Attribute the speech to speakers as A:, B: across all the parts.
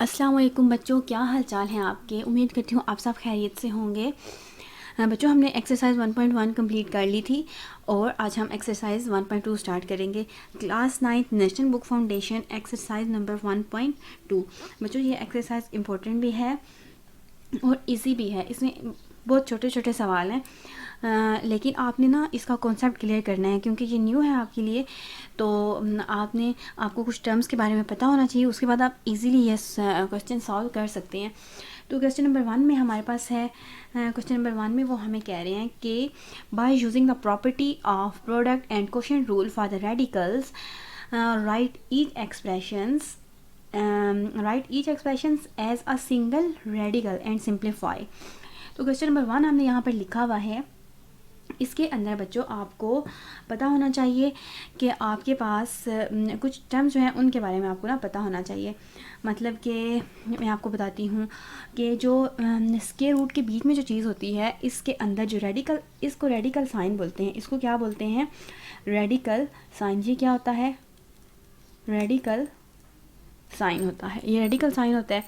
A: अस्सलाम वालेकुम बच्चों, क्या हाल चाल हैं आपके। उम्मीद करती हूँ आप सब खैरियत से होंगे। बच्चों, हमने एक्सरसाइज 1.1 कंप्लीट कर ली थी और आज हम एक्सरसाइज 1.2 स्टार्ट करेंगे। Class 9 national book foundation exercise number 1.2। बच्चों, ये एक्सरसाइज इम्पोर्टेंट भी है और इजी भी है। इसमें बहुत छोटे छोटे सवाल हैं, लेकिन आपने ना इसका कॉन्सेप्ट क्लियर करना है क्योंकि ये न्यू है आपके लिए। तो आपको कुछ टर्म्स के बारे में पता होना चाहिए, उसके बाद आप इजीली ये क्वेश्चन सॉल्व कर सकते हैं। तो क्वेश्चन नंबर 1 में हमारे पास है, क्वेश्चन नंबर 1 में वो हमें कह रहे हैं कि by using the property of product and quotient rule for the radicals right each expressions write each expressions as a single radical and simplify। तो क्वेश्चन नंबर 1 हमने यहाँ पर लिखा हुआ है। इसके अंदर बच्चों आपको पता होना चाहिए कि आपके पास कुछ टर्म्स जो हैं उनके बारे में आपको ना पता होना चाहिए। मतलब कि मैं आपको बताती हूँ कि जो स्क्वायर रूट के बीच में जो चीज़ होती है, इसके अंदर जो रेडिकल, इसको रेडिकल साइन बोलते हैं। इसको क्या बोलते हैं? Radical sign. ये क्या होता है? रेडिकल साइन होता है। ये रेडिकल साइन होता है।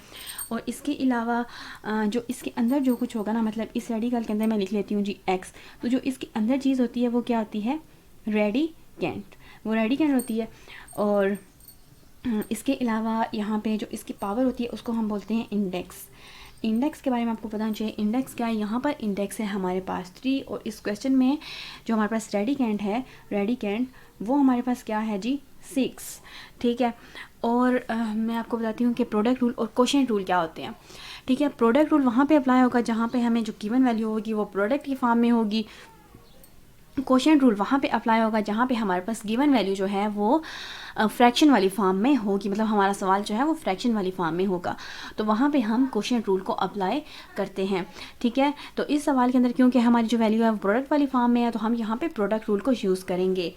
A: और इसके अलावा जो इसके अंदर जो कुछ होगा ना, मतलब इस रेडिकल के अंदर मैं लिख लेती हूँ जी एक्स, तो जो इसके अंदर चीज़ होती है वो क्या होती है? रेडिकेंट। वो रेडिकेंट होती है। और इसके अलावा यहाँ पे जो इसकी पावर होती है उसको हम बोलते हैं इंडेक्स। इंडेक्स के बारे में आपको पता होना चाहिए। इंडेक्स क्या है? यहाँ पर इंडेक्स है हमारे पास 3 और इस क्वेश्चन में जो हमारे पास रेडिकेंट है, रेडिकेंट वो हमारे पास क्या है जी? 6। ठीक है। और मैं आपको बताती हूँ कि प्रोडक्ट रूल और क्वोशिएंट रूल क्या होते हैं। ठीक है। प्रोडक्ट रूल वहाँ पे अप्लाई होगा जहाँ पे हमें जो गिवन वैल्यू होगी वो प्रोडक्ट की फॉर्म में होगी। क्वोशिएंट रूल वहाँ पे अप्लाई होगा जहाँ पे हमारे पास गिवन वैल्यू जो है वो फ्रैक्शन वाली फॉर्म में होगी। मतलब हमारा सवाल जो है वो फ्रैक्शन वाली फॉर्म में होगा, तो वहाँ पे हम क्वोशिएंट रूल को अप्लाई करते हैं। ठीक है। तो इस सवाल के अंदर क्योंकि हमारी जो वैल्यू है वो प्रोडक्ट वाली फॉर्म में है, तो हम यहाँ पे प्रोडक्ट रूल को यूज़ करेंगे।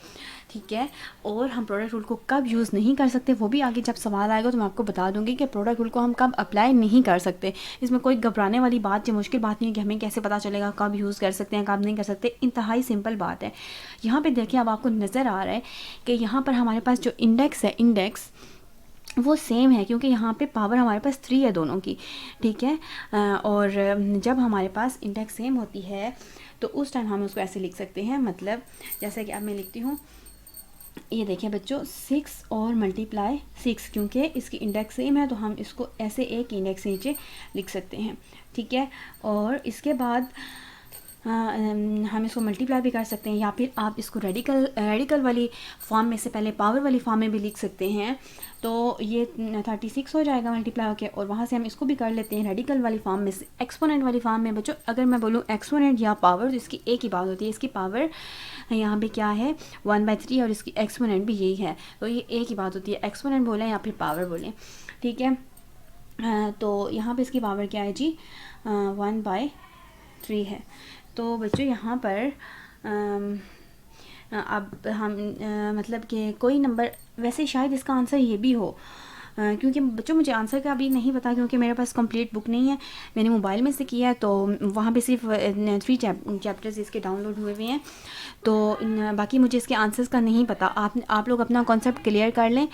A: ठीक है। और हम प्रोडक्ट रूल को कब यूज़ नहीं कर सकते वो भी आगे जब सवाल आएगा तो मैं आपको बता दूंगी कि प्रोडक्ट रूल को हम कब अप्लाई नहीं कर सकते। इसमें कोई घबराने वाली बात या मुश्किल बात नहीं है कि हमें कैसे पता चलेगा कब यूज़ कर सकते हैं कब नहीं कर सकते। इंतहाई सिंपल बात है। यहाँ पे देखिए, अब आपको नज़र आ रहा है कि यहाँ पर हमारे पास जो इंडेक्स है, इंडेक्स वो सेम है क्योंकि यहाँ पे पावर हमारे पास 3 है दोनों की। ठीक है। और जब हमारे पास इंडेक्स सेम होती है तो उस टाइम हम उसको ऐसे लिख सकते हैं। मतलब जैसे कि अब मैं लिखती हूँ, ये देखिए बच्चों, 6 और मल्टीप्लाई 6, क्योंकि इसकी इंडेक्स सेम है तो हम इसको ऐसे एक इंडेक्स नीचे लिख सकते हैं। ठीक है। और इसके बाद हम इसको मल्टीप्लाई भी कर सकते हैं, या फिर आप इसको रेडिकल वाली फॉर्म में से पहले पावर वाली फॉर्म में भी लिख सकते हैं। तो ये 36 हो जाएगा मल्टीप्लाई होके, और वहाँ से हम इसको भी कर लेते हैं रेडिकल वाली फॉर्म में से एक्सपोनेंट वाली फॉर्म में। बच्चों, अगर मैं बोलूँ एक्सपोनेंट या पावर तो इसकी एक ही बात होती है। इसकी पावर यहाँ पे क्या है? 1/3, और इसकी एक्सपोनेंट भी यही है, तो ये एक ही बात होती है। एक्सपोनेंट बोलें या फिर पावर बोलें। ठीक है। तो यहाँ पे इसकी पावर क्या है जी? 1/3 है। तो बच्चों यहाँ पर अब हम मतलब कि कोई नंबर, वैसे शायद इसका आंसर ये भी हो, क्योंकि बच्चों मुझे आंसर का अभी नहीं पता क्योंकि मेरे पास कंप्लीट बुक नहीं है। मैंने मोबाइल में से किया है तो वहाँ पे सिर्फ 3 चैप्टर्स इसके डाउनलोड हुए हुए हैं। तो बाकी मुझे इसके आंसर्स का नहीं पता। आप लोग अपना कॉन्सेप्ट क्लियर कर लें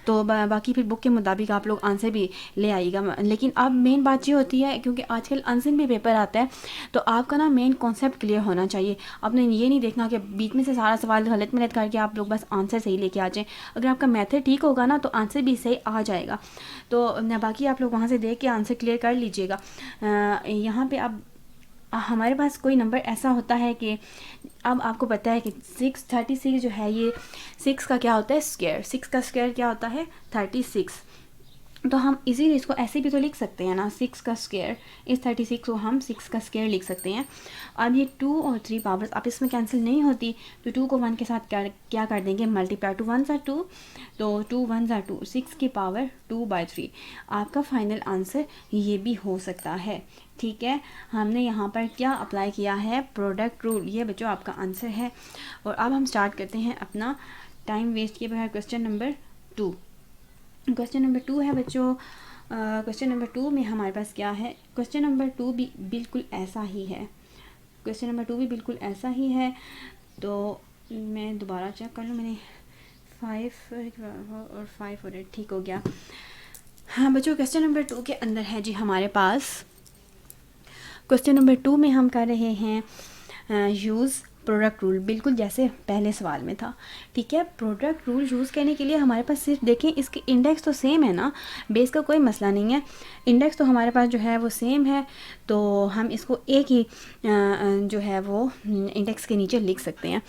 A: तो बाकी फिर बुक के मुताबिक आप लोग आंसर भी ले आइएगा। लेकिन अब मेन बात ये होती है क्योंकि आजकल अनसिन भी पेपर आता है, तो आपका ना मेन कॉन्सेप्ट क्लियर होना चाहिए। आपने ये नहीं देखना कि बीच में से सारा सवाल गलत मिलत करके आप लोग बस आंसर सही लेके आ जाएँ। अगर आपका मेथड ठीक होगा ना तो आंसर भी सही आ जाएगा। तो बाकी आप लोग वहाँ से देख के आंसर क्लियर कर लीजिएगा। यहाँ पे अब हमारे पास कोई नंबर ऐसा होता है कि अब आपको पता है कि 36 जो है, ये 6 का क्या होता है? स्क्वायर। 6 का स्क्वायर क्या होता है? 36। तो हम इजीली इसको ऐसे भी तो लिख सकते हैं ना, 6 का स्क्वायर इस 36 को हम 6 का स्क्वायर लिख सकते हैं। अब ये 2 और 3 पावर्स आप इसमें कैंसिल नहीं होती, तो 2 को 1 के साथ क्या कर देंगे? मल्टीप्लाई। 2 1 ज़ा 2, तो 2 1 ज़ा 2, 6 की पावर 2/3। आपका फाइनल आंसर ये भी हो सकता है। ठीक है। हमने यहाँ पर क्या अप्लाई किया है? Product rule. ये बच्चों आपका आंसर है। और अब हम स्टार्ट करते हैं अपना टाइम वेस्ट किए बगैर क्वेश्चन नंबर 2। क्वेश्चन नंबर 2 है बच्चों। क्वेश्चन नंबर 2 में हमारे पास क्या है? क्वेश्चन नंबर 2 भी बिल्कुल ऐसा ही है। क्वेश्चन नंबर 2 भी बिल्कुल ऐसा ही है। तो मैं दोबारा चेक कर लूँ, मैंने 5 और 5 और 8 ठीक हो गया। हाँ बच्चों, क्वेश्चन नंबर 2 के अंदर है जी हमारे पास, क्वेश्चन नंबर 2 में हम कर रहे हैं यूज़ प्रोडक्ट रूल, बिल्कुल जैसे पहले सवाल में था। ठीक है, प्रोडक्ट रूल यूज़ करने के लिए हमारे पास सिर्फ देखें इसके इंडेक्स तो सेम है ना, बेस का कोई मसला नहीं है, इंडेक्स तो हमारे पास जो है वो सेम है, तो हम इसको एक ही जो है वो इंडेक्स के नीचे लिख सकते हैं।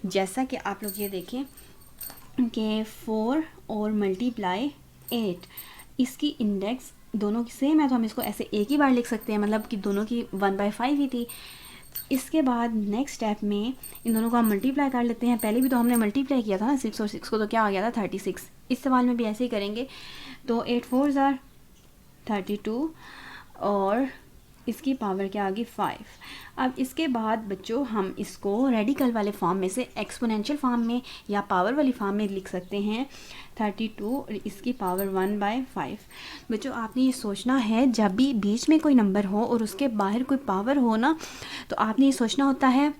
A: जैसा कि आप लोग ये देखें कि 4 और मल्टीप्लाई 8, इसकी इंडेक्स दोनों की सेम है, तो हम इसको ऐसे एक ही बार लिख सकते हैं, मतलब कि दोनों की 1/5 ही थी। इसके बाद नेक्स्ट स्टेप में इन दोनों को हम मल्टीप्लाई कर लेते हैं। पहले भी तो हमने मल्टीप्लाई किया था ना 6 और 6 को, तो क्या आ गया था 36। इस सवाल में भी ऐसे ही करेंगे, तो 8 4 ज़ार 32 और इसकी पावर क्या आ गई 5। अब इसके बाद बच्चों हम इसको रेडिकल वाले फॉर्म में से एक्सपोनेंशियल फॉर्म में या पावर वाली फॉर्म में लिख सकते हैं 32 और इसकी पावर 1/5। बच्चों आपने ये सोचना है, जब भी बीच में कोई नंबर हो और उसके बाहर कोई पावर हो ना, तो आपने ये सोचना होता है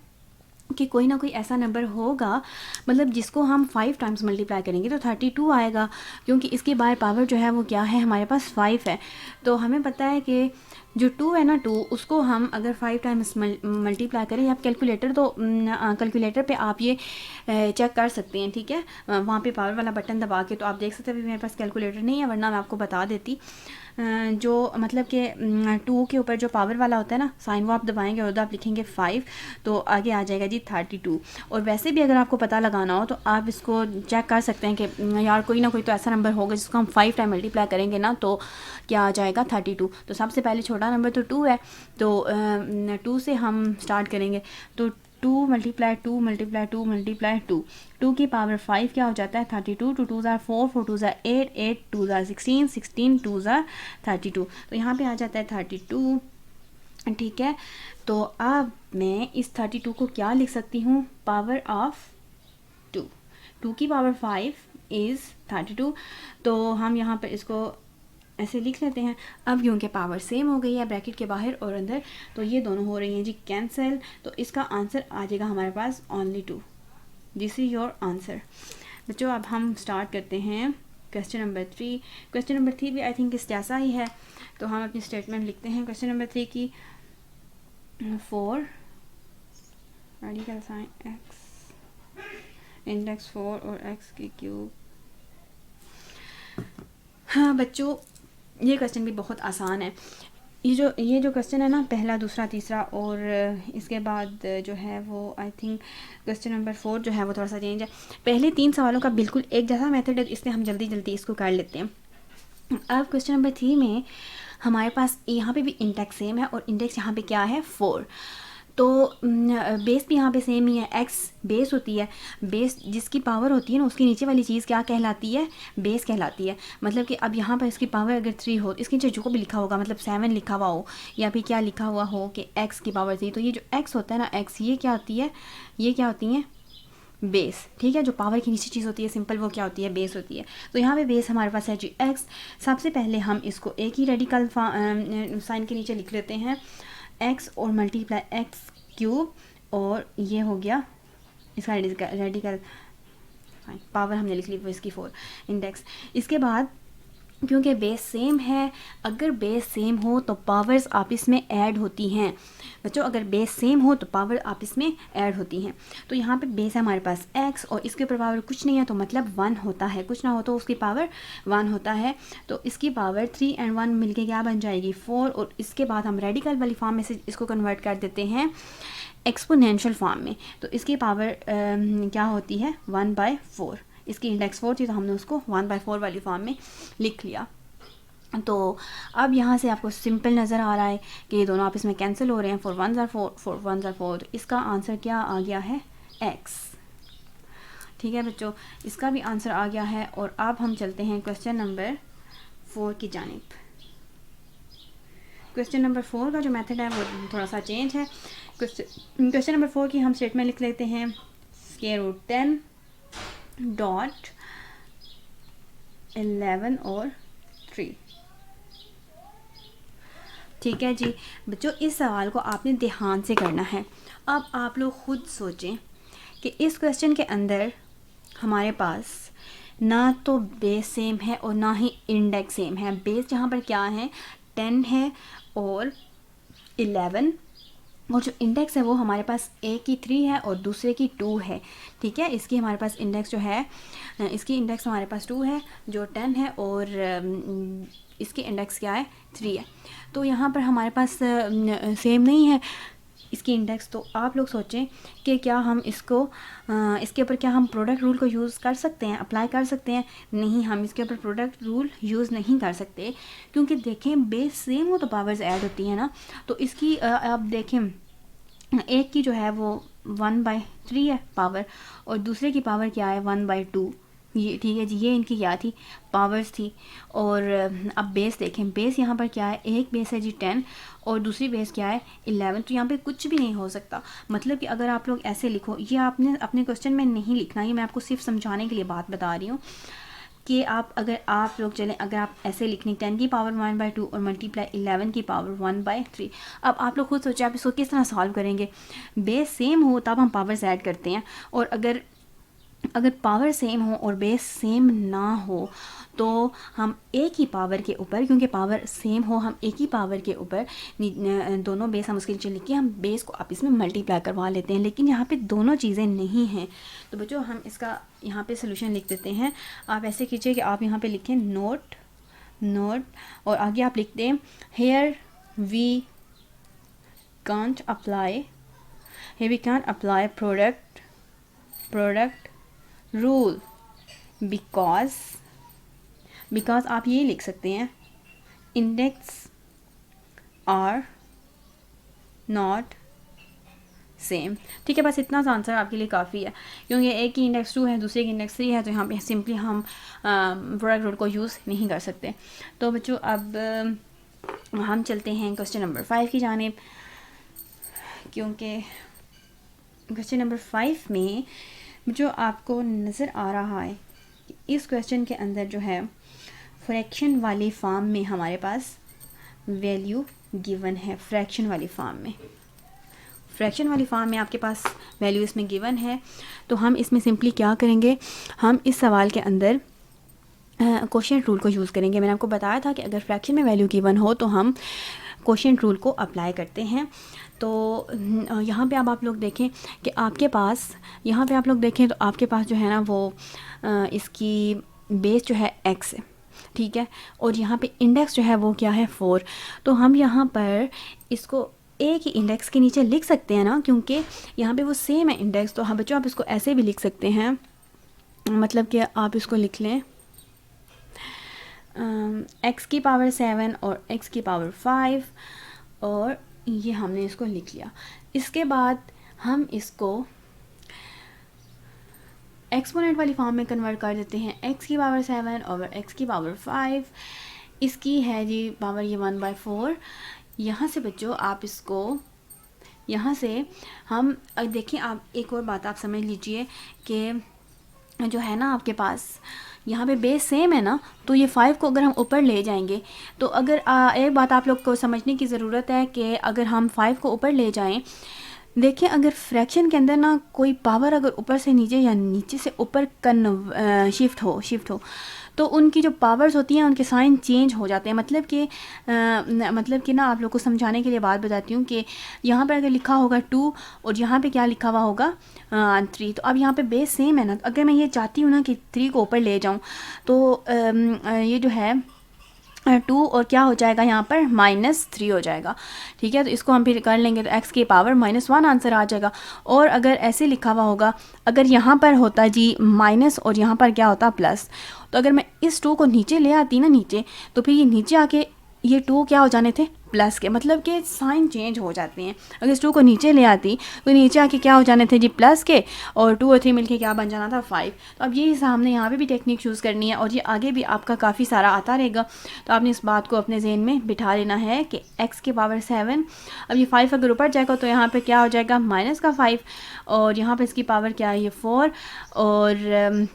A: कि कोई ना कोई ऐसा नंबर होगा, मतलब जिसको हम 5 टाइम्स मल्टीप्लाई करेंगे तो 32 आएगा, क्योंकि इसकी बाहर पावर जो है वो क्या है, हमारे पास 5 है। तो हमें पता है कि जो 2 है ना, 2 उसको हम अगर 5 टाइम्स मल्टीप्लाई करें, आप कैलकुलेटर तो कैलकुलेटर पे आप ये चेक कर सकते हैं। ठीक है, वहाँ पे पावर वाला बटन दबा के, तो आप देख सकते हैं। अभी मेरे पास कैलकुलेटर नहीं है, वरना मैं आपको बता देती। जो मतलब कि 2 के ऊपर जो पावर वाला होता है ना साइन, वो आप दबाएंगे और आप लिखेंगे 5, तो आगे आ जाएगा जी 32। और वैसे भी अगर आपको पता लगाना हो तो आप इसको चेक कर सकते हैं कि यार कोई ना कोई तो ऐसा नंबर होगा जिसको हम 5 टाइम मल्टीप्लाई करेंगे ना, तो क्या आ जाएगा 32। तो सबसे पहले छोटा नंबर तो 2 है, तो 2 से हम स्टार्ट करेंगे। तो 2 × 2 × 2 × 2, 2 की पावर 5 क्या हो जाता है 32। 2 2 ज़ार 4, 4 2 ज़ार 8, 8 2 ज़ार 16, 16 2 ज़ार 32। तो यहाँ पे आ जाता है 32। ठीक है, तो अब मैं इस 32 को क्या लिख सकती हूँ, पावर ऑफ 2। 2 की पावर 5 इज़ 32, तो हम यहाँ पर इसको ऐसे लिख लेते हैं। अब क्योंकि पावर सेम हो गई है ब्रैकेट के बाहर और अंदर, तो ये दोनों हो रही हैं जी कैंसिल, तो इसका आंसर आ जाएगा हमारे पास only 2। This is your answer. बच्चों अब हम स्टार्ट करते हैं क्वेश्चन नंबर 3। क्वेश्चन नंबर 3 भी आई थिंक इस जैसा ही है, तो हम अपनी स्टेटमेंट लिखते हैं क्वेश्चन नंबर 3 की। 4 रेडिकल साइन x इंडेक्स 4 और x की क्यूब। हाँ बच्चों, ये क्वेश्चन भी बहुत आसान है। ये जो क्वेश्चन है ना, पहला दूसरा तीसरा, और इसके बाद जो है वो आई थिंक क्वेश्चन नंबर 4 जो है वो थोड़ा सा चेंज है। पहले 3 सवालों का बिल्कुल एक जैसा मेथड है, इसलिए हम जल्दी जल्दी इसको कर लेते हैं। अब क्वेश्चन नंबर 3 में हमारे पास यहाँ पे भी इंडेक्स सेम है और इंडेक्स यहाँ पे क्या है 4, तो बेस भी यहाँ पे सेम ही है। x बेस होती है, बेस जिसकी पावर होती है ना उसकी नीचे वाली चीज़ क्या कहलाती है, बेस कहलाती है। मतलब कि अब यहाँ पर इसकी पावर अगर 3 हो, इसके नीचे जो भी लिखा होगा, मतलब 7 लिखा हुआ हो या फिर क्या लिखा हुआ हो कि x की पावर 3, तो ये जो x होता है ना, x ये क्या होती है, ये क्या होती है बेस। ठीक है, जो पावर की नीचे चीज़ होती है सिंपल, वो क्या होती है, बेस होती है। तो यहाँ पे बेस हमारे पास है जी x। सबसे पहले हम इसको एक ही रेडिकल साइन के नीचे लिख लेते हैं, x और मल्टीप्लाई x क्यूब, और ये हो गया इसका रेडिकल पावर हमने लिख ली वो इसकी 4 इंडेक्स। इसके बाद क्योंकि बेस सेम है, अगर बेस सेम हो तो पावर्स आपस में ऐड होती हैं। बच्चों अगर बेस सेम हो तो पावर आपस में ऐड होती हैं। तो यहाँ पे बेस है हमारे पास x और इसके ऊपर पावर कुछ नहीं है, तो मतलब 1 होता है, कुछ ना हो तो उसकी पावर 1 होता है। तो इसकी पावर 3 और 1 मिलके क्या बन जाएगी 4, और इसके बाद हम रेडिकल वाली फॉर्म में से इसको कन्वर्ट कर देते हैं एक्सपोनेंशियल फॉर्म में। तो इसकी पावर क्या होती है 1/4। इसकी इंडेक्स 4 थी तो हमने उसको 1/4 वाली फॉर्म में लिख लिया। तो अब यहाँ से आपको सिंपल नज़र आ रहा है कि ये दोनों आपस में कैंसिल हो रहे हैं। 4 1 ज़ार 4, 4 1 ज़ार 4, तो इसका आंसर क्या आ गया है x। ठीक है बच्चों, इसका भी आंसर आ गया है। और अब हम चलते हैं क्वेश्चन नंबर 4 की जानिब। क्वेश्चन नंबर 4 का जो मेथड है वो थोड़ा सा चेंज है। क्वेश्चन नंबर 4 की हम स्टेटमेंट लिख लेते हैं √10 डॉट 11 और 3। ठीक है जी बच्चों, इस सवाल को आपने ध्यान से करना है। अब आप लोग खुद सोचें कि इस क्वेश्चन के अंदर हमारे पास ना तो बेस सेम है और ना ही इंडेक्स सेम है। बेस यहाँ पर क्या है 10 है और 11, और जो इंडेक्स है वो हमारे पास एक की 3 है और दूसरे की 2 है। ठीक है, इसकी हमारे पास इंडेक्स जो है, इसकी इंडेक्स हमारे पास 2 है जो 10 है, और इसकी इंडेक्स क्या है 3 है। तो यहाँ पर हमारे पास सेम नहीं है इसकी इंडेक्स। तो आप लोग सोचें कि क्या हम इसको इसके ऊपर क्या हम प्रोडक्ट रूल को यूज़ कर सकते हैं, अप्लाई कर सकते हैं? नहीं, हम इसके ऊपर प्रोडक्ट रूल यूज़ नहीं कर सकते, क्योंकि देखें बेस सेम हो तो पावर्स ऐड होती हैं ना। तो इसकी आप देखें एक की जो है वो 1/3 है पावर, और दूसरे की पावर क्या है 1/2। ये ठीक है जी, ये इनकी क्या थी पावर्स थी। और अब बेस देखें, बेस यहाँ पर क्या है, एक बेस है जी 10 और दूसरी बेस क्या है 11। तो यहाँ पे कुछ भी नहीं हो सकता। मतलब कि अगर आप लोग ऐसे लिखो, ये आपने अपने क्वेश्चन में नहीं लिखना, ये मैं आपको सिर्फ समझाने के लिए बात बता रही हूँ कि आप लोग चलें, अगर आप ऐसे लिखने 10 की पावर 1/2 और मल्टीप्लाई 11 की पावर 1/3। अब आप लोग खुद सोचें आप इसको किस तरह सॉल्व करेंगे। बेस सेम हो तब हम पावर्स ऐड करते हैं, और अगर पावर सेम हो और बेस सेम ना हो तो हम एक ही पावर के ऊपर, क्योंकि पावर सेम हो, हम एक ही पावर के ऊपर दोनों बेस हम उसके नीचे लिख के हम बेस को आप इसमें मल्टीप्लाई करवा लेते हैं। लेकिन यहाँ पे दोनों चीज़ें नहीं हैं। तो बच्चों हम इसका यहाँ पे सोल्यूशन लिख देते हैं। आप ऐसे कीजिए कि आप यहाँ पे लिखें नोट और आगे आप लिख दें here we can't apply product rule because आप ये लिख सकते हैं इंडेक्स आर नॉट सेम। ठीक है, बस इतना सा आंसर आपके लिए काफ़ी है, क्योंकि एक की इंडेक्स 2 है दूसरे की इंडेक्स 3 है, तो यहाँ पे सिंपली हम प्रोडक्ट रूल को यूज़ नहीं कर सकते। तो बच्चों अब हम चलते हैं क्वेश्चन नंबर 5 की जानिब, क्योंकि क्वेश्चन नंबर 5 में जो आपको नज़र आ रहा है इस क्वेश्चन के अंदर जो है फ्रैक्शन वाली फॉर्म में हमारे पास वैल्यू गिवन है। फ्रैक्शन वाली फॉर्म में आपके पास वैल्यू इसमें गिवन है। तो हम इसमें सिंपली क्या करेंगे, हम इस सवाल के अंदर क्वोशिएंट रूल को यूज़ करेंगे। मैंने आपको बताया था कि अगर फ्रैक्शन में वैल्यू गिवन हो तो हम क्वोशिएंट रूल को अप्लाई करते हैं। तो यहाँ पे अब आप लोग देखें कि आपके पास, यहाँ पे आप लोग देखें तो आपके पास जो है ना वो इसकी बेस जो है x है, ठीक है, और यहाँ पे इंडेक्स जो है वो क्या है 4। तो हम यहाँ पर इसको एक ही इंडेक्स के नीचे लिख सकते हैं ना, क्योंकि यहाँ पे वो सेम है इंडेक्स। तो हाँ बच्चों, आप इसको ऐसे भी लिख सकते हैं, मतलब कि आप इसको लिख लें x की पावर 7 और x की पावर 5, और ये हमने इसको लिख लिया। इसके बाद हम इसको एक्सपोनेंट वाली फॉर्म में कन्वर्ट कर देते हैं। x की पावर 7 और x की पावर 5, इसकी है जी पावर ये 1/4। यहाँ से बच्चों आप इसको, यहाँ से हम देखिए, आप एक और बात आप समझ लीजिए कि जो है ना आपके पास यहाँ पे बेस सेम है ना, तो ये 5 को अगर हम ऊपर ले जाएंगे तो अगर एक बात आप लोग को समझने की ज़रूरत है कि अगर हम 5 को ऊपर ले जाएं, देखिए अगर फ्रैक्शन के अंदर ना कोई पावर अगर ऊपर से नीचे या नीचे से ऊपर शिफ्ट हो तो उनकी जो पावर्स होती हैं उनके साइन चेंज हो जाते हैं। मतलब कि ना आप लोग को समझाने के लिए बात बताती हूँ कि यहाँ पर अगर लिखा होगा 2 और यहाँ पे क्या लिखा हुआ होगा 3, तो अब यहाँ पे बेस सेम है ना, अगर मैं ये चाहती हूँ ना कि 3 को ऊपर ले जाऊँ तो ये जो है 2 और क्या हो जाएगा यहाँ पर -3 हो जाएगा। ठीक है, तो इसको हम फिर कर लेंगे तो x की पावर -1 आंसर आ जाएगा। और अगर ऐसे लिखा हुआ होगा, अगर यहाँ पर होता जी माइनस और यहाँ पर क्या होता प्लस, तो अगर मैं इस 2 को नीचे ले आती ना नीचे, तो फिर ये नीचे आके ये 2 क्या हो जाने थे प्लस के, मतलब कि साइन चेंज हो जाते हैं। अगर इस 2 को नीचे ले आती तो नीचे आके क्या हो जाने थे जी प्लस के, और 2 और 3 मिलके क्या बन जाना था 5। तो अब ये हमने यहाँ पे भी टेक्निक यूज़ करनी है, और ये आगे भी आपका काफ़ी सारा आता रहेगा। तो आपने इस बात को अपने जहन में बिठा लेना है कि x की पावर 7, अब ये 5 अगर ऊपर जाएगा तो यहाँ पर क्या हो जाएगा -5, और यहाँ पर इसकी पावर क्या है ये 4, और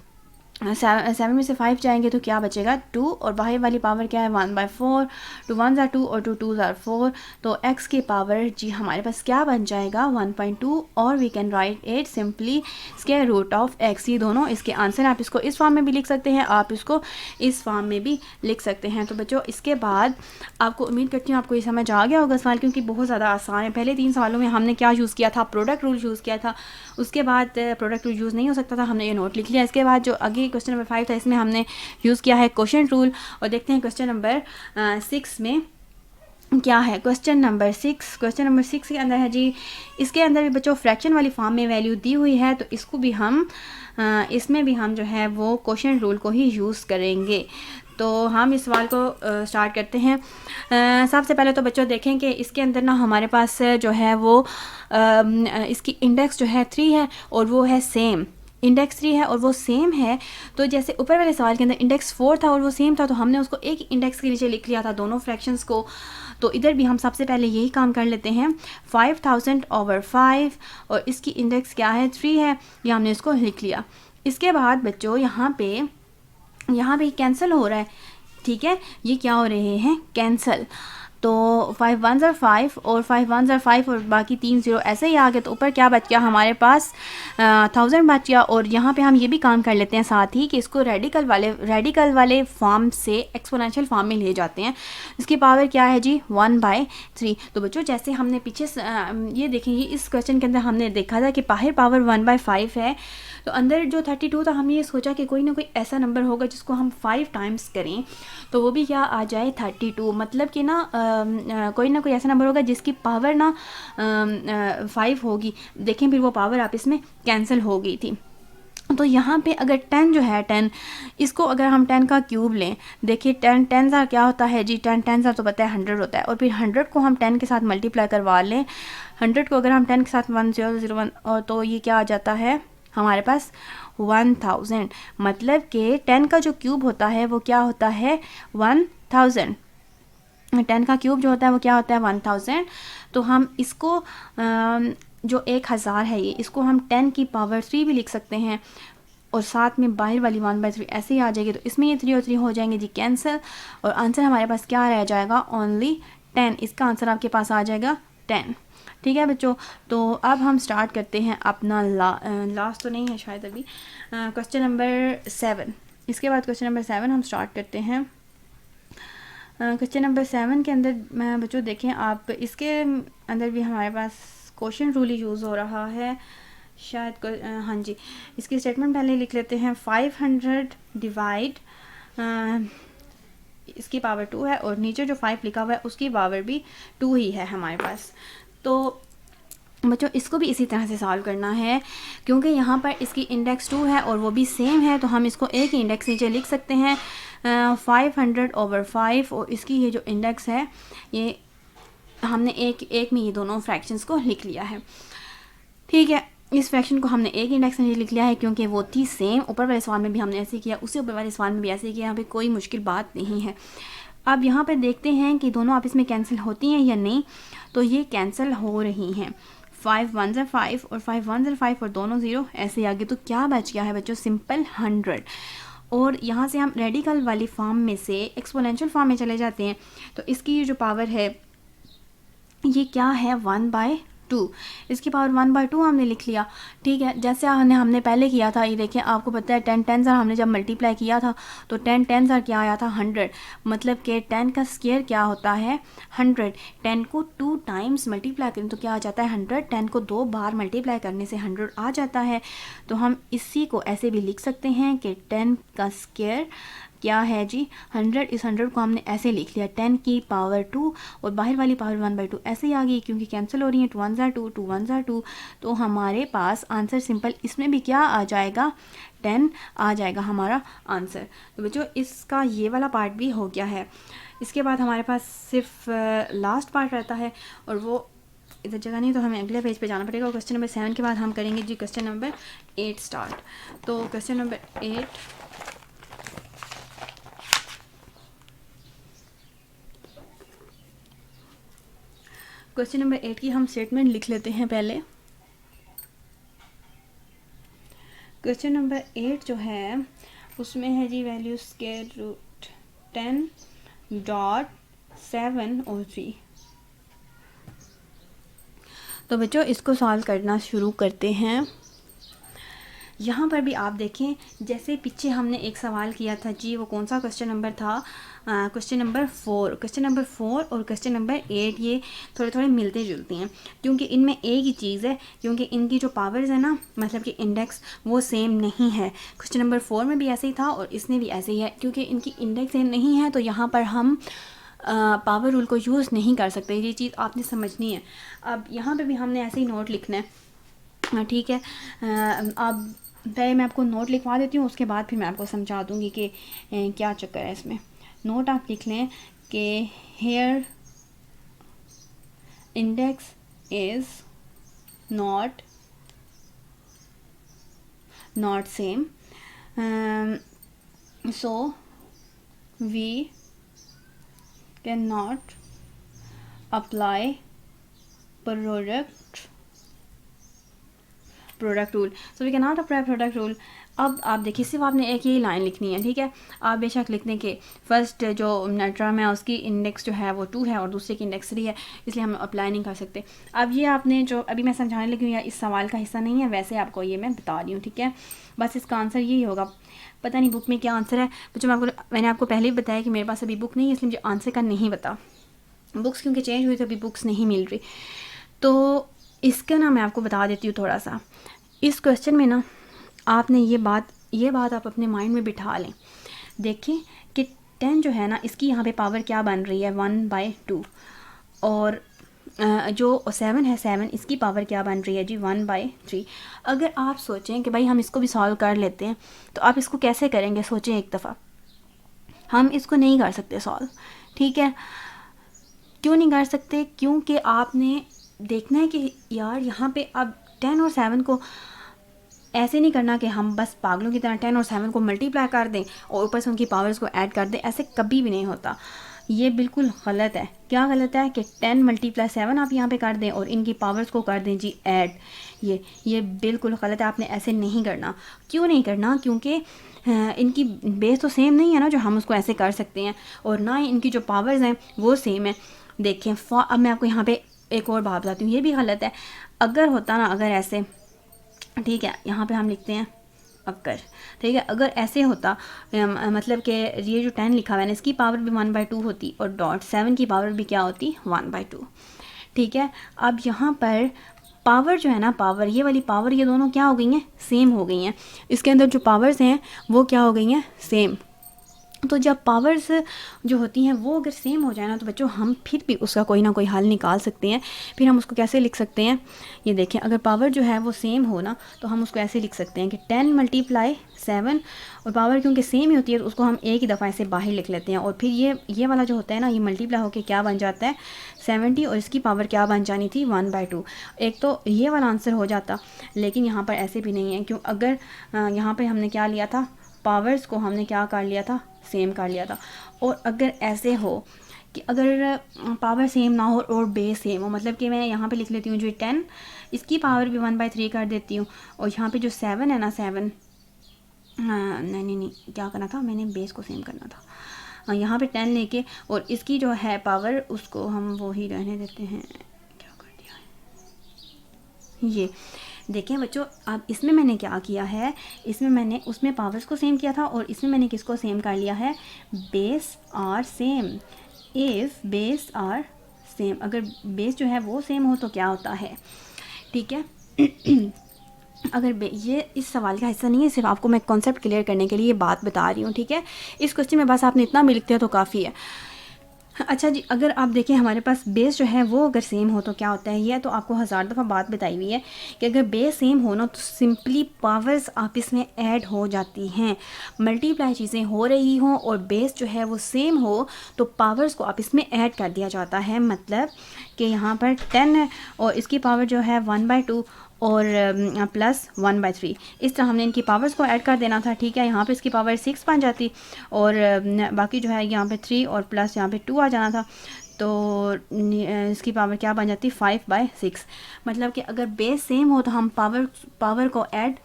A: 7 में से 5 जाएंगे तो क्या बचेगा 2, और बाहर वाली पावर क्या है 1/4, 2 1s are 2 और 2 2s are 4, तो x की पावर जी हमारे पास क्या बन जाएगा 1.2, और we can write it simply square root of x। ये दोनों इसके आंसर, आप इसको इस फॉर्म में भी लिख सकते हैं, आप इसको इस फॉर्म में भी लिख सकते हैं। तो बच्चों इसके बाद आपको उम्मीद करती हूँ आपको ये समझ आ गया होगा सवाल, क्योंकि बहुत ज़्यादा आसान है। पहले 3 सवालों में हमने क्या यूज़ किया था, प्रोडक्ट रूल यूज़ किया था, उसके बाद प्रोडक्ट रूल यूज़ नहीं हो सकता था, हमने ये नोट लिख लिया। इसके बाद जो आगे क्वेश्चन नंबर 5 था इसमें हमने यूज़ किया है क्वोशिएंट रूल। और देखते हैं क्वेश्चन नंबर 6 में क्या है। क्वेश्चन नंबर 6 के अंदर है जी, इसके अंदर भी बच्चों फ्रैक्शन वाली फॉर्म में वैल्यू दी हुई है, तो इसको भी हम इसमें भी हम जो है वो क्वोशिएंट रूल को ही यूज़ करेंगे। तो हम इस सवाल को स्टार्ट करते हैं। सबसे पहले तो बच्चों देखें कि इसके अंदर ना हमारे पास जो है वो इसकी इंडेक्स जो है 3 है और वो है सेम, इंडेक्स 3 है और वो सेम है। तो जैसे ऊपर वाले सवाल के अंदर इंडेक्स 4 था और वो सेम था, तो हमने उसको एक इंडेक्स के नीचे लिख लिया था दोनों फ्रैक्शंस को। तो इधर भी हम सबसे पहले यही काम कर लेते हैं, 5000/5 और इसकी इंडेक्स क्या है 3 है, ये हमने इसको लिख लिया। इसके बाद बच्चों यहाँ पे कैंसिल हो रहा है, ठीक है, ये क्या हो रहे हैं कैंसिल। तो 5 1s are 5 और 5 1s are 5 और बाकी 3 0 ऐसे ही आ गए। तो ऊपर क्या बच गया हमारे पास 1000 बच गया। और यहाँ पे हम ये भी काम कर लेते हैं साथ ही कि इसको रेडिकल वाले फॉर्म से एक्सपोनेंशियल फॉर्म में ले जाते हैं। इसकी पावर क्या है जी 1/3। तो बच्चों जैसे हमने पीछे ये देखेंगे इस क्वेश्चन के अंदर हमने देखा था कि बाहर पावर 1/5 है, तो अंदर जो 32 था हमने ये सोचा कि कोई ना कोई ऐसा नंबर होगा जिसको हम 5 टाइम्स करें तो वो भी क्या आ जाए 32। मतलब कि ना कोई ना कोई ऐसा नंबर होगा जिसकी पावर ना 5 होगी। देखें फिर वो पावर आप इसमें कैंसिल हो गई थी। तो यहाँ पे अगर 10 जो है 10, इसको अगर हम 10 का क्यूब लें, देखिए 10 10 क्या होता है जी, 10 10 तो पता है 100 होता है। और फिर 100 को हम 10 के साथ मल्टीप्लाई करवा लें, 100 को अगर हम 10 के साथ 1001 और तो ये क्या आ जाता है हमारे पास 1000। मतलब कि 10 का जो क्यूब होता है वो क्या होता है 1000। 10 का क्यूब जो होता है वो क्या होता है 1000। तो हम इसको जो 1000 है ये इसको हम 10 की पावर 3 भी लिख सकते हैं और साथ में बाहर वाली 1/3 ऐसे ही आ जाएगी। तो इसमें ये 3 और 3 हो जाएंगे जी कैंसिल और आंसर हमारे पास क्या रह जाएगा ओनली 10। इसका आंसर आपके पास आ जाएगा 10। ठीक है बच्चों, तो अब हम स्टार्ट करते हैं अपना लास्ट तो नहीं है शायद अभी, क्वेश्चन नंबर 7। इसके बाद क्वेश्चन नंबर 7 हम स्टार्ट करते हैं। क्वेश्चन नंबर 7 के अंदर बच्चों देखें आप, इसके अंदर भी हमारे पास क्वोशिएंट रूल यूज़ हो रहा है शायद हाँ जी। इसकी स्टेटमेंट पहले लिख लेते हैं, 500 डिवाइड इसकी पावर 2 है और नीचे जो 5 लिखा हुआ है उसकी पावर भी 2 ही है हमारे पास। तो बच्चों इसको भी इसी तरह से सॉल्व करना है क्योंकि यहाँ पर इसकी इंडेक्स 2 है और वो भी सेम है, तो हम इसको एक ही इंडेक्स नीचे लिख सकते हैं 500/5 और इसकी ये जो इंडेक्स है ये हमने एक में ये दोनों फ्रैक्शंस को लिख लिया है। ठीक है, इस फ्रैक्शन को हमने एक इंडेक्स में लिख लिया है क्योंकि वो थी सेम। ऊपर वाले सवाल में भी हमने ऐसे किया, उससे ऊपर वाले सवाल में भी ऐसे किया, यहाँ पे कोई मुश्किल बात नहीं है। अब यहाँ पर देखते हैं कि दोनों आपस में कैंसिल होती हैं या नहीं। तो ये कैंसिल हो रही हैं, 5 1s are 5 और 5 1s are 5 और दोनों 0 ऐसे आगे। तो क्या बच गया है बच्चों सिंपल 100। और यहाँ से हम रेडिकल वाली फॉर्म में से एक्सपोनेंशियल फॉर्म में चले जाते हैं। तो इसकी जो पावर है ये क्या है 1/2, इसकी पावर 1/2 हमने लिख लिया। ठीक है, जैसे हमने पहले किया था, ये देखिए आपको पता है 10 10s हमने जब मल्टीप्लाई किया था तो 10 10s क्या आया था 100। मतलब कि 10 का स्क्वायर क्या होता है 100। 10 को 2 टाइम्स मल्टीप्लाई करें तो क्या आ जाता है 100। 10 को 2 बार मल्टीप्लाई करने से 100 आ जाता है। तो हम इसी को ऐसे भी लिख सकते हैं कि 10 का स्क्वायर क्या है जी 100। इस 100 को हमने ऐसे लिख लिया 10 की पावर 2 और बाहर वाली पावर 1/2 ऐसे ही आ गई क्योंकि कैंसिल हो रही है। 2 1s are 2 2 1s are 2। तो हमारे पास आंसर सिंपल इसमें भी क्या आ जाएगा 10 आ जाएगा हमारा आंसर। तो बच्चों इसका ये वाला पार्ट भी हो गया है। इसके बाद हमारे पास सिर्फ लास्ट पार्ट रहता है और वो इधर जगह नहीं, तो हमें अगले पेज पे जाना पड़ेगा। क्वेश्चन नंबर 7 के बाद हम करेंगे जी क्वेश्चन नंबर 8 स्टार्ट। तो क्वेश्चन नंबर 8 क्वेश्चन नंबर 8 की हम स्टेटमेंट लिख लेते हैं पहले। क्वेश्चन नंबर 8 जो है उसमें है जी वैल्यू स्क्वायर रूट 10.703। तो बच्चों इसको सॉल्व करना शुरू करते हैं। यहाँ पर भी आप देखें, जैसे पीछे हमने एक सवाल किया था जी, वो कौन सा क्वेश्चन नंबर था, क्वेश्चन नंबर 4। क्वेश्चन नंबर 4 और क्वेश्चन नंबर 8 ये थोड़े थोड़े मिलते जुलते हैं, क्योंकि इनमें एक ही चीज़ है, क्योंकि इनकी जो पावर्स है ना, मतलब कि इंडेक्स, वो सेम नहीं है। क्वेश्चन नंबर 4 में भी ऐसे ही था और इसमें भी ऐसे ही है, क्योंकि इनकी इंडेक्स सेम नहीं है, तो यहाँ पर हम पावर रूल को यूज़ नहीं कर सकते। ये चीज़ आपने समझनी है। अब यहाँ पे भी हमने ऐसे ही नोट लिखना है, ठीक है। अब पहले मैं आपको नोट लिखवा देती हूँ, उसके बाद फिर मैं आपको समझा दूँगी कि क्या चक्कर है इसमें। नोट आप लिख लें कि here index is not same, so we can not apply product rule, so we can not apply product rule. अब आप देखिए, सिर्फ आपने एक ही लाइन लिखनी है, ठीक है। आप बेशक लिख दें कि फर्स्ट जो टर्म है उसकी इंडेक्स जो है वो 2 है और दूसरे की इंडेक्स 3 है, इसलिए हम अप्लाई नहीं कर सकते। अब ये आपने जो अभी मैं समझाने लगी हूँ, या इस सवाल का हिस्सा नहीं है, वैसे आपको ये मैं बता रही हूँ, ठीक है। बस इसका आंसर यही होगा। पता नहीं बुक में क्या आंसर है बच्चों, मैंने आपको पहले ही बताया कि मेरे पास अभी बुक नहीं है, इसलिए मुझे आंसर का नहीं पता। बुक्स क्योंकि चेंज हुई तो अभी बुक्स नहीं मिल रही। तो इसका ना मैं आपको बता देती हूँ थोड़ा सा। इस क्वेश्चन में ना आपने ये बात आप अपने माइंड में बिठा लें। देखिए कि 10 जो है ना, इसकी यहाँ पे पावर क्या बन रही है, 1/2, और जो 7 है, 7 इसकी पावर क्या बन रही है जी, 1/3। अगर आप सोचें कि भाई हम इसको भी सॉल्व कर लेते हैं, तो आप इसको कैसे करेंगे, सोचें एक दफ़ा। हम इसको नहीं कर सकते सॉल्व, ठीक है। क्यों नहीं कर सकते? क्योंकि आपने देखना है कि यार यहाँ पे अब 10 और 7 को ऐसे नहीं करना कि हम बस पागलों की तरह 10 और 7 को मल्टीप्लाई कर दें और ऊपर से उनकी पावर्स को ऐड कर दें। ऐसे कभी भी नहीं होता, ये बिल्कुल गलत है। क्या गलत है कि 10 × 7 आप यहाँ पे कर दें और इनकी पावर्स को कर दें जी ऐड। ये बिल्कुल गलत है, आपने ऐसे नहीं करना। क्यों नहीं करना? क्योंकि इनकी बेस तो सेम नहीं है ना, जो हम उसको ऐसे कर सकते हैं, और ना ही इनकी जो पावर्स हैं वो सेम है। देखें, अब मैं आपको यहाँ पे एक और बात बताती हूँ, ये भी गलत है। अगर होता ना, अगर ऐसे, ठीक है, यहाँ पे हम लिखते हैं अगर, ठीक है, अगर ऐसे होता, मतलब कि ये जो 10 लिखा हुआ है ना, इसकी पावर भी 1/2 होती और डॉट 7 की पावर भी क्या होती, 1/2, ठीक है। अब यहाँ पर पावर जो है ना, पावर, ये वाली पावर, ये दोनों क्या हो गई हैं, सेम हो गई हैं। इसके अंदर जो पावर्स हैं वो क्या हो गई हैं, सेम। तो जब पावर्स जो होती हैं वो अगर सेम हो जाए ना, तो बच्चों हम फिर भी उसका कोई ना कोई हल निकाल सकते हैं। फिर हम उसको कैसे लिख सकते हैं, ये देखें, अगर पावर जो है वो सेम हो ना, तो हम उसको ऐसे लिख सकते हैं कि 10 × 7, और पावर क्योंकि सेम ही होती है तो उसको हम एक ही दफ़ा ऐसे बाहर लिख लेते हैं, और फिर ये वाला जो होता है ना, ये मल्टीप्लाई होकर क्या बन जाता है, 70, और इसकी पावर क्या बन जानी थी, 1/2। एक तो ये वाला आंसर हो जाता, लेकिन यहाँ पर ऐसे भी नहीं है। क्यों? अगर यहाँ पर हमने क्या लिया था, पावर्स को हमने क्या कर लिया था, सेम कर लिया था। और अगर ऐसे हो कि अगर पावर सेम ना हो और बेस सेम हो, मतलब कि मैं यहाँ पे लिख लेती हूँ जो 10, इसकी पावर भी 1/3 कर देती हूँ, और यहाँ पे जो 7 है ना, 7, हाँ नहीं, क्या करना था, मैंने बेस को सेम करना था। यहाँ पे 10 लेके और इसकी जो है पावर, उसको हम वो ही रहने देते हैं। क्या कर दिया है ये, देखें बच्चों, अब इसमें मैंने क्या किया है, इसमें मैंने उसमें पावर्स को सेम किया था और इसमें मैंने किसको सेम कर लिया है, base are same. If base are same, अगर बेस जो है वो सेम हो तो क्या होता है, ठीक है। अगर ये इस सवाल का हिस्सा नहीं है, सिर्फ आपको मैं कॉन्सेप्ट क्लियर करने के लिए ये बात बता रही हूँ, ठीक है। इस क्वेश्चन में बस आपने इतना भी लिखते हो तो काफ़ी है। अच्छा जी, अगर आप देखें हमारे पास बेस जो है वो अगर सेम हो तो क्या होता है, ये तो आपको 1000 दफ़ा बात बताई हुई है कि अगर बेस सेम हो ना, तो सिंपली पावर्स आपस में ऐड हो जाती हैं। मल्टीप्लाई चीज़ें हो रही हों और बेस जो है वो सेम हो, तो पावर्स को आपस में ऐड कर दिया जाता है। मतलब कि यहाँ पर 10 है और इसकी पावर जो है 1/2 और प्लस 1/3, इस तरह हमने इनकी पावर्स को ऐड कर देना था, ठीक है। यहाँ पे इसकी पावर 6 बन जाती और बाकी जो है यहाँ पे 3 और प्लस यहाँ पे 2 आ जाना था, तो इसकी पावर क्या बन जाती, 5/6। मतलब कि अगर बेस सेम हो तो हम पावर को ऐड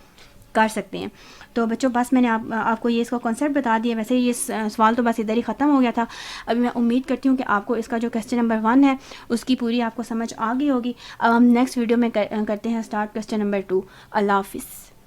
A: कर सकते हैं। तो बच्चों बस मैंने आपको ये इसका कॉन्सेप्ट बता दिया। वैसे ये सवाल तो बस इधर ही ख़त्म हो गया था। अभी मैं उम्मीद करती हूँ कि आपको इसका जो क्वेश्चन नंबर 1 है उसकी पूरी आपको समझ आ गई होगी। अब हम नेक्स्ट वीडियो में करते हैं स्टार्ट क्वेश्चन नंबर 2। अल्लाह हाफिज़।